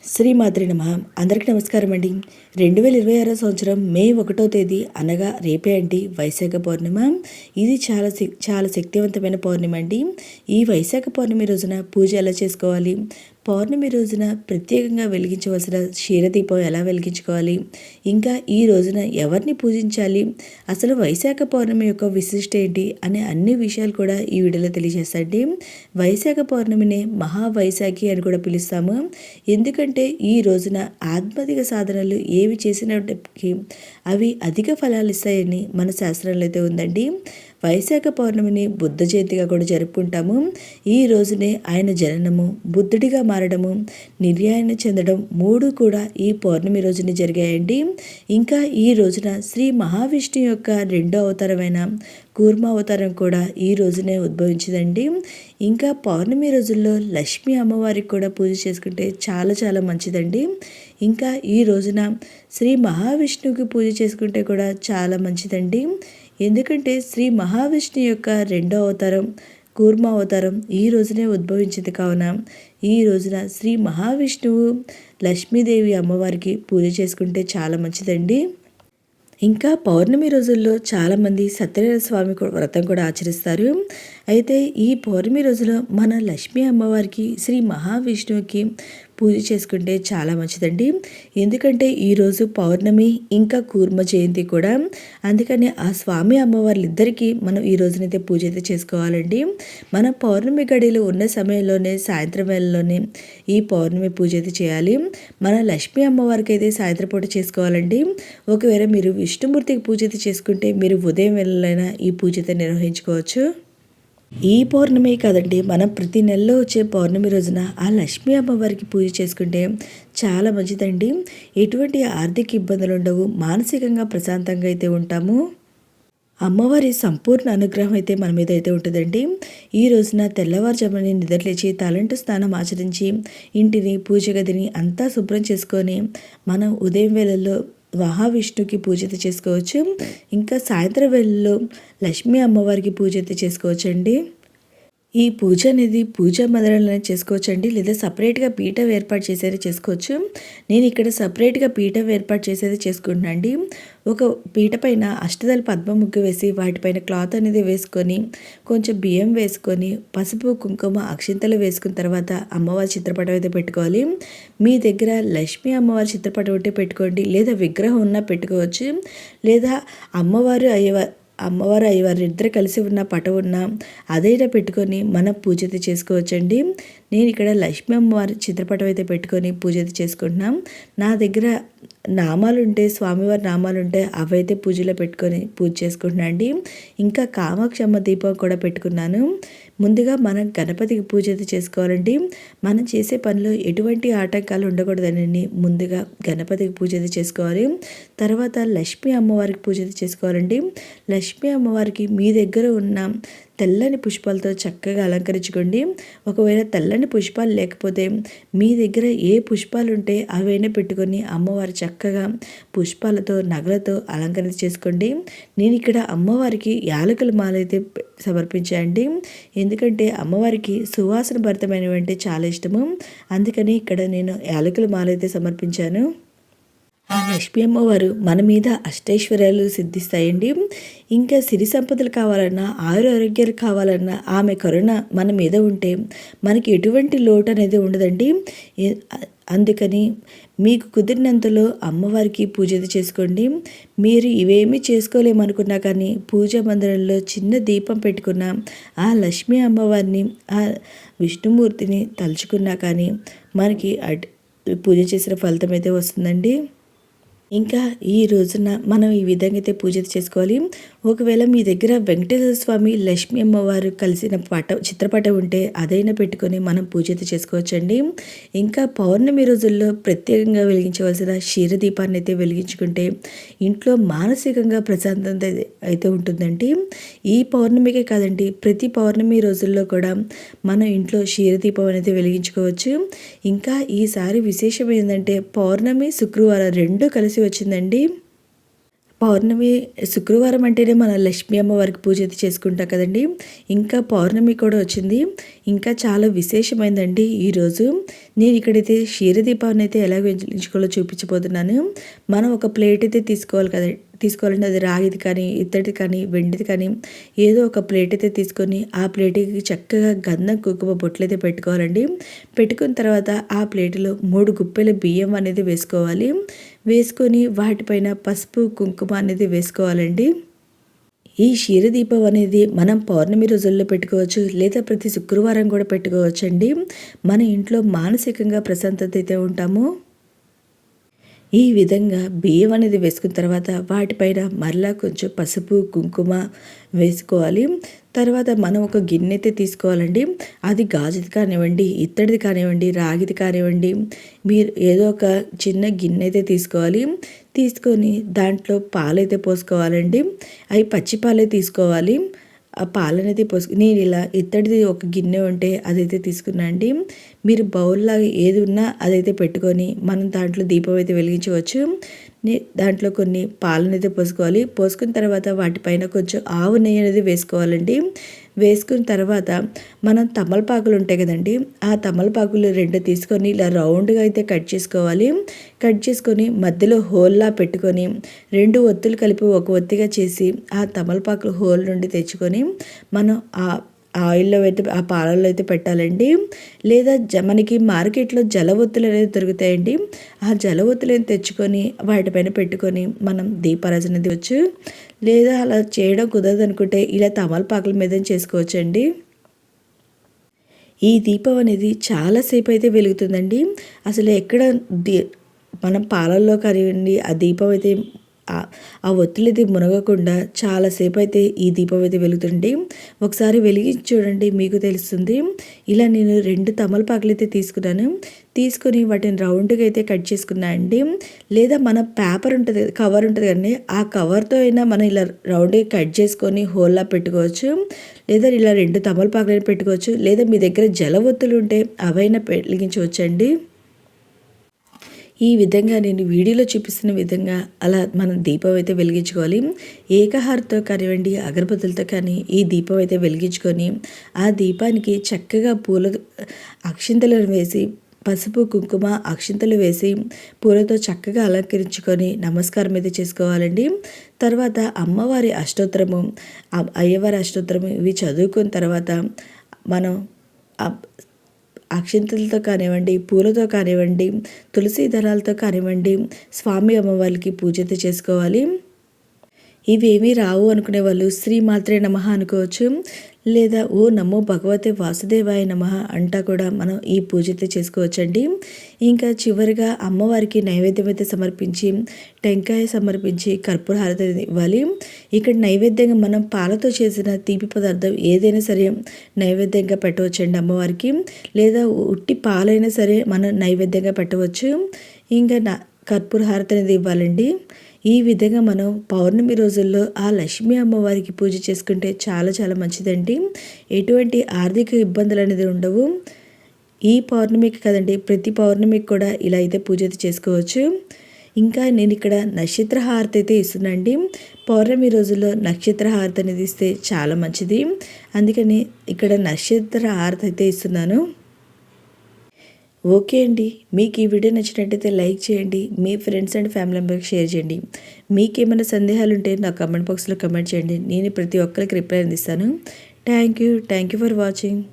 శ్రీమాద్రి నమః. అందరికీ నమస్కారం అండి. 2026 సంవత్సరం మే 1వ తేదీ అనగా రేపే అండి వైశాఖ పౌర్ణిమ. ఇది చాలా శక్తివంతమైన పౌర్ణిమ అండి. ఈ వైశాఖ పౌర్ణమి రోజున పూజ ఎలా చేసుకోవాలి, పౌర్ణమి రోజున ప్రత్యేకంగా వెలిగించవలసిన క్షీరదీపం ఎలా వెలిగించుకోవాలి, ఇంకా ఈ రోజున ఎవరిని పూజించాలి, అసలు వైశాఖ పౌర్ణమి యొక్క విశిష్ట ఏంటి అనే అన్ని విషయాలు కూడా ఈ వీడియోలో తెలియజేస్తాండి. వైశాఖ పౌర్ణమిని మహావైశాఖి అని కూడా పిలుస్తాము. ఎందుకంటే ఈ రోజున ఆధ్యాత్మిక సాధనలు ఏవి చేసినప్పటికీ అవి అధిక ఫలాలు ఇస్తాయని మన శాస్త్రంలో అయితే ఉందండి. వైశాఖ పౌర్ణమిని బుద్ధ జయంతిగా కూడా జరుపుకుంటాము. ఈ రోజునే ఆయన జననము, బుద్ధుడిగా మారడము, నిర్యాణం చెందడం మూడు కూడా ఈ పౌర్ణమి రోజున జరిగాయండి. ఇంకా ఈ రోజున శ్రీ మహావిష్ణు యొక్క రెండో అవతారమైన కూర్మ అవతారం కూడా ఈ రోజునే ఉద్భవించిందండి. ఇంకా పౌర్ణమి రోజుల్లో లక్ష్మీ అమ్మవారికి కూడా పూజ చేసుకుంటే చాలా చాలా మంచిదండి. ఇంకా ఈ రోజున శ్రీ మహావిష్ణువుకి పూజ చేసుకుంటే కూడా చాలా మంచిదండి. ఎందుకంటే శ్రీ మహావిష్ణు యొక్క రెండో అవతారం కూర్మ అవతారం ఈ రోజునే ఉద్భవించింది కావున ఈ రోజున శ్రీ మహావిష్ణువు లక్ష్మీదేవి అమ్మవారికి పూజ చేసుకుంటే చాలా మంచిదండి. ఇంకా పౌర్ణమి రోజుల్లో చాలామంది సత్యనారాయణ స్వామి వ్రతం కూడా ఆచరిస్తారు. అయితే ఈ పౌర్ణమి రోజులో మన లక్ష్మీ అమ్మవారికి శ్రీ మహావిష్ణువుకి పూజ చేసుకుంటే చాలా మంచిదండి. ఎందుకంటే ఈరోజు పౌర్ణమి ఇంకా కూర్మ జయంతి కూడా, అందుకని ఆ స్వామి అమ్మవార్లిద్దరికీ మనం ఈ రోజునైతే పూజ అయితే చేసుకోవాలండి. మనం పౌర్ణమి గడిలో ఉన్న సమయంలోనే సాయంత్రం వేళలోనే ఈ పౌర్ణమి పూజ అయితే చేయాలి. మన లక్ష్మీ అమ్మవారికి అయితే సాయంత్రం పూట చేసుకోవాలండి. ఒకవేళ మీరు విష్ణుమూర్తికి పూజ అయితే చేసుకుంటే మీరు ఉదయం వేళలైనా ఈ పూజ అయితే నిర్వహించుకోవచ్చు. ఈ పౌర్ణమి కాదండి, మనం ప్రతి నెలలో వచ్చే పౌర్ణమి రోజున ఆ లక్ష్మీ అమ్మవారికి పూజ చేసుకుంటే చాలా మంచిదండి. ఎటువంటి ఆర్థిక ఇబ్బందులు ఉండవు, మానసికంగా ప్రశాంతంగా అయితే ఉంటాము. అమ్మవారి సంపూర్ణ అనుగ్రహం అయితే మన మీద అయితే ఉంటుందండి. ఈ రోజున తెల్లవారుజామున నిద్రలేచి తలంటు స్నానం ఆచరించి ఇంటిని పూజ గదిని అంతా శుభ్రం చేసుకొని మనం ఉదయం వేళల్లో మహావిష్ణువుకి పూజ అయితే చేసుకోవచ్చు. ఇంకా సాయంత్రం వేళల్లో లక్ష్మీ అమ్మవారికి పూజ అయితే చేసుకోవచ్చు అండి. ఈ పూజ అనేది పూజా మందిరంలోనే చేసుకోవచ్చండి, లేదా సపరేట్గా పీఠం ఏర్పాటు చేసేది చేసుకోవచ్చు. నేను ఇక్కడ సపరేట్గా పీఠం ఏర్పాటు చేసేది చేసుకుంటున్నాను అండి. ఒక పీట పైన అష్టదళ పద్మ ముగ్గు వేసి వాటిపైన క్లాత్ అనేది వేసుకొని కొంచెం బియ్యం వేసుకొని పసుపు కుంకుమ అక్షింతలు వేసుకున్న తర్వాత అమ్మవారి చిత్రపటం అయితే పెట్టుకోవాలి. మీ దగ్గర లక్ష్మీ అమ్మవారి చిత్రపటం ఉంటే పెట్టుకోండి, లేదా విగ్రహం ఉన్నా పెట్టుకోవచ్చు, లేదా అమ్మవారు అయ్యవారు ఇద్దరు కలిసి ఉన్న పటం ఉన్న అదైనా పెట్టుకొని మనం పూజ అయితే చేసుకోవచ్చండి. నేను ఇక్కడ లక్ష్మీ అమ్మవారి చిత్రపటం అయితే పెట్టుకొని పూజ అయితే చేసుకుంటున్నాం. నా దగ్గర నామాలు ఉంటే, స్వామివారి నామాలు ఉంటే అవైతే పూజలో పెట్టుకొని పూజ చేసుకుంటున్నాను అండి. ఇంకా కామాక్షమ్మ దీపం కూడా పెట్టుకున్నాను. ముందుగా మనం గణపతికి పూజ అయితే చేసుకోవాలండి. మనం చేసే పనిలో ఎటువంటి ఆటంకాలు ఉండకూడదని ముందుగా గణపతికి పూజ అయితే చేసుకోవాలి. తర్వాత లక్ష్మీ అమ్మవారికి పూజ అయితే చేసుకోవాలండి. లక్ష్మీ అమ్మవారికి మీ దగ్గర ఉన్న తెల్లని పుష్పాలతో చక్కగా అలంకరించుకోండి. ఒకవేళ తెల్లని పుష్పాలు లేకపోతే మీ దగ్గర ఏ పుష్పాలు ఉంటే అవైనా పెట్టుకొని అమ్మవారి చక్కగా పుష్పాలతో నగలతో అలంకరణ చేసుకోండి. నేను ఇక్కడ అమ్మవారికి యాలకుల మాల అయితే సమర్పించాండి. ఎందుకంటే అమ్మవారికి సువాసన భరితమైనవి చాలా ఇష్టము, అందుకని ఇక్కడ నేను యాలకుల మాల అయితే సమర్పించాను. ఆ లక్ష్మీ అమ్మవారు మన మీద అష్టైశ్వర్యాలు సిద్ధిస్తాయండి. ఇంకా సిరి సంపదలు కావాలన్నా, ఆరోగ్యాలు కావాలన్నా ఆమె కరుణ మన మీద ఉంటే మనకి ఎటువంటి లోటు అనేది ఉండదండి. అందుకని మీకు కుదిరినంతలో అమ్మవారికి పూజ చేసుకోండి. మీరు ఇవేమీ చేసుకోలేమనుకున్నా కానీ పూజా మందిరంలో చిన్న దీపం పెట్టుకున్న ఆ లక్ష్మీ అమ్మవారిని, ఆ విష్ణుమూర్తిని తలుచుకున్నా కానీ మనకి పూజ చేసిన ఫలితం అయితే వస్తుందండి. ఇంకా ఈ రోజున మనం ఈ విధంగా అయితే పూజ చేసుకోవాలి. ఒకవేళ మీ దగ్గర వెంకటేశ్వర స్వామి లక్ష్మీ అమ్మవారు కలిసిన చిత్రపటం ఉంటే అదైనా పెట్టుకొని మనం పూజ అయితే చేసుకోవచ్చండి. ఇంకా పౌర్ణమి రోజుల్లో ప్రత్యేకంగా వెలిగించవలసిన క్షీరదీపాన్ని అయితే వెలిగించుకుంటే ఇంట్లో మానసికంగా ప్రశాంతత అయితే ఉంటుందండి. ఈ పౌర్ణమికే కాదండి, ప్రతి పౌర్ణమి రోజుల్లో కూడా మనం ఇంట్లో క్షీరదీపం అనేది వెలిగించుకోవచ్చు. ఇంకా ఈసారి విశేషం ఏంటంటే పౌర్ణమి శుక్రవారం రెండు కలిసి వచ్చిందండి. పౌర్ణమి శుక్రవారం అంటేనే మన లక్ష్మీ అమ్మవారికి పూజ అయితే చేసుకుంటాం కదండి. ఇంకా పౌర్ణమి కూడా వచ్చింది. ఇంకా చాలా విశేషమైందండి ఈరోజు. నేను ఇక్కడైతే క్షీరదీపాన్ని అయితే ఎలా వెలిగించుకోవాలో చూపించబోతున్నాను. మనం ఒక ప్లేట్ అయితే తీసుకోవాలండి. అది రాగిది కానీ, ఇత్తడిది కానీ, వెండిది కానీ ఏదో ఒక ప్లేట్ అయితే తీసుకొని ఆ ప్లేట్కి చక్కగా గంధం కుంకుమ బొట్లు అయితే పెట్టుకోవాలండి. పెట్టుకున్న తర్వాత ఆ ప్లేటులో 3 గుప్పెల బియ్యం అనేది వేసుకోవాలి. వేసుకొని వాటిపైన పసుపు కుంకుమ అనేది వేసుకోవాలండి. ఈ క్షీరదీపం అనేది మనం పౌర్ణమి రోజుల్లో పెట్టుకోవచ్చు, లేదా ప్రతి శుక్రవారం కూడా పెట్టుకోవచ్చండి. మన ఇంట్లో మానసికంగా ప్రశాంతత అయితే ఉంటాము. ఈ విధంగా బియ్యం అనేది వేసుకున్న తర్వాత వాటిపైన మరలా కొంచెం పసుపు కుంకుమ వేసుకోవాలి. తర్వాత మనం ఒక గిన్నె అయితే తీసుకోవాలండి. అది గాజుది కానివ్వండి, ఇత్తడిది కానివ్వండి, రాగిది కానివ్వండి, మీరు ఏదో ఒక చిన్న గిన్నె అయితే తీసుకోవాలి. తీసుకొని దాంట్లో పాలైతే పోసుకోవాలండి. అవి పచ్చి పాలే తీసుకోవాలి. ఆ పాలనైతే నేను ఇలా ఇత్తడిది ఒక గిన్నె ఉంటే అదైతే తీసుకున్నా అండి. మీరు బౌల్లాగా ఏది ఉన్నా అదైతే పెట్టుకొని మనం దాంట్లో దీపం అయితే వెలిగించవచ్చు. దాంట్లో కొన్ని పాలనైతే పోసుకోవాలి. పోసుకున్న తర్వాత వాటిపైన కొంచెం ఆవు నెయ్యి అనేది వేసుకోవాలండి. వేసుకున్న తర్వాత మనం తమలపాకులు ఉంటాయి కదండి, ఆ తమలపాకులు 2 తీసుకొని ఇలా రౌండ్గా అయితే కట్ చేసుకోవాలి. కట్ చేసుకొని మధ్యలో హోల్లా పెట్టుకొని 2 ఒత్తులు కలిపి ఒక ఒత్తిగా చేసి ఆ తమలపాకులు హోల్ నుండి తెచ్చుకొని మనం ఆయిల్లో అయితే ఆ పాలల్లో అయితే పెట్టాలండి. లేదా మనకి మార్కెట్లో జలవొత్తులు అనేది దొరుకుతాయండి. ఆ జలవొత్తులను తెచ్చుకొని వాటిపైన పెట్టుకొని మనం దీపారాజన వచ్చు. లేదా అలా చేయడం కుదరదు అనుకుంటే ఇలా తమలపాకుల మీద చేసుకోవచ్చండి. ఈ దీపం అనేది చాలాసేపు అయితే వెలుగుతుందండి. అసలు ఎక్కడ మనం పాలల్లో కానివ్వండి ఆ దీపం అయితే ఆ ఒత్తులైతే మునగకుండా చాలాసేపు అయితే ఈ దీపం అయితే వెలుగుతుంది. ఒకసారి వెలిగించి చూడండి, మీకు తెలుస్తుంది. ఇలా నేను 2 తమలపాకులు అయితే తీసుకున్నాను. తీసుకొని వాటిని రౌండ్గా అయితే కట్ చేసుకున్నా అండి. లేదా మన పేపర్ ఉంటుంది, కవర్ ఉంటుంది కదండి, ఆ కవర్తో అయినా మనం ఇలా రౌండ్గా కట్ చేసుకొని హోల్లా పెట్టుకోవచ్చు. లేదా ఇలా 2 తమలపాకులు పెట్టుకోవచ్చు. లేదా మీ దగ్గర జలవొత్తులు ఉంటే అవైనా వెలిగించవచ్చండి. ఈ విధంగా నేను వీడియోలో చూపిస్తున్న విధంగా అలా మనం దీపం అయితే వెలిగించుకోవాలి. ఏకహారతో కానివ్వండి, అగరబత్తులతో కానీ ఈ దీపం అయితే వెలిగించుకొని ఆ దీపానికి చక్కగా అక్షింతలను వేసి పసుపు కుంకుమ అక్షింతలు వేసి పూలతో చక్కగా అలంకరించుకొని నమస్కారం అయితే చేసుకోవాలండి. తర్వాత అమ్మవారి అష్టోత్తరము, అయ్యవారి అష్టోత్తరము ఇవి చదువుకున్న తర్వాత మనం అక్షింతలతో కానివ్వండి, పూలతో కానివ్వండి, తులసి దళాలతో కానివ్వండి స్వామి అమ్మవారికి పూజ అయితే చేసుకోవాలి. ఇవేమీ రావు అనుకునే వాళ్ళు శ్రీమాత్రే నమః అనుకోవచ్చు. లేదా ఓ నమో భగవతే వాసుదేవాయ నమః అంటా కూడా మనం ఈ పూజ అయితే చేసుకోవచ్చండి. ఇంకా చివరిగా అమ్మవారికి నైవేద్యం అయితే సమర్పించి టెంకాయ సమర్పించి కర్పూర హారతి ఇవ్వాలి. ఇక్కడ నైవేద్యంగా మనం పాలతో చేసిన తీపి పదార్థం ఏదైనా సరే నైవేద్యంగా పెట్టవచ్చండి అమ్మవారికి. లేదా ఉట్టి పాలైనా సరే మనం నైవేద్యంగా పెట్టవచ్చు. ఇంకా కర్పూర హారతి అనేది ఇవ్వాలండి. ఈ విధంగా మనం పౌర్ణమి రోజుల్లో ఆ లక్ష్మీ అమ్మవారికి పూజ చేసుకుంటే చాలా చాలా మంచిదండి. ఎటువంటి ఆర్థిక ఇబ్బందులు అనేది ఉండవు. ఈ పౌర్ణమికి కదండి, ప్రతి పౌర్ణమికి కూడా ఇలా అయితే పూజ అయితే చేసుకోవచ్చు. ఇంకా నేను ఇక్కడ నక్షత్ర హారతి అయితే ఇస్తున్నానండి. పౌర్ణమి రోజుల్లో నక్షత్ర హారతి అనేది ఇస్తే చాలా మంచిది. అందుకని ఇక్కడ నక్షత్ర హారతి అయితే ఇస్తున్నాను. ఓకే అండి, మీకు ఈ వీడియో నచ్చినట్టయితే లైక్ చేయండి, మీ ఫ్రెండ్స్ అండ్ ఫ్యామిలీ మెంబర్కి షేర్ చేయండి. మీకు ఏమైనా సందేహాలు ఉంటే నా కామెంట్ బాక్స్లో కామెంట్ చేయండి. నేను ప్రతి ఒక్కరికి రిప్లై అందిస్తాను. Thank you for watching.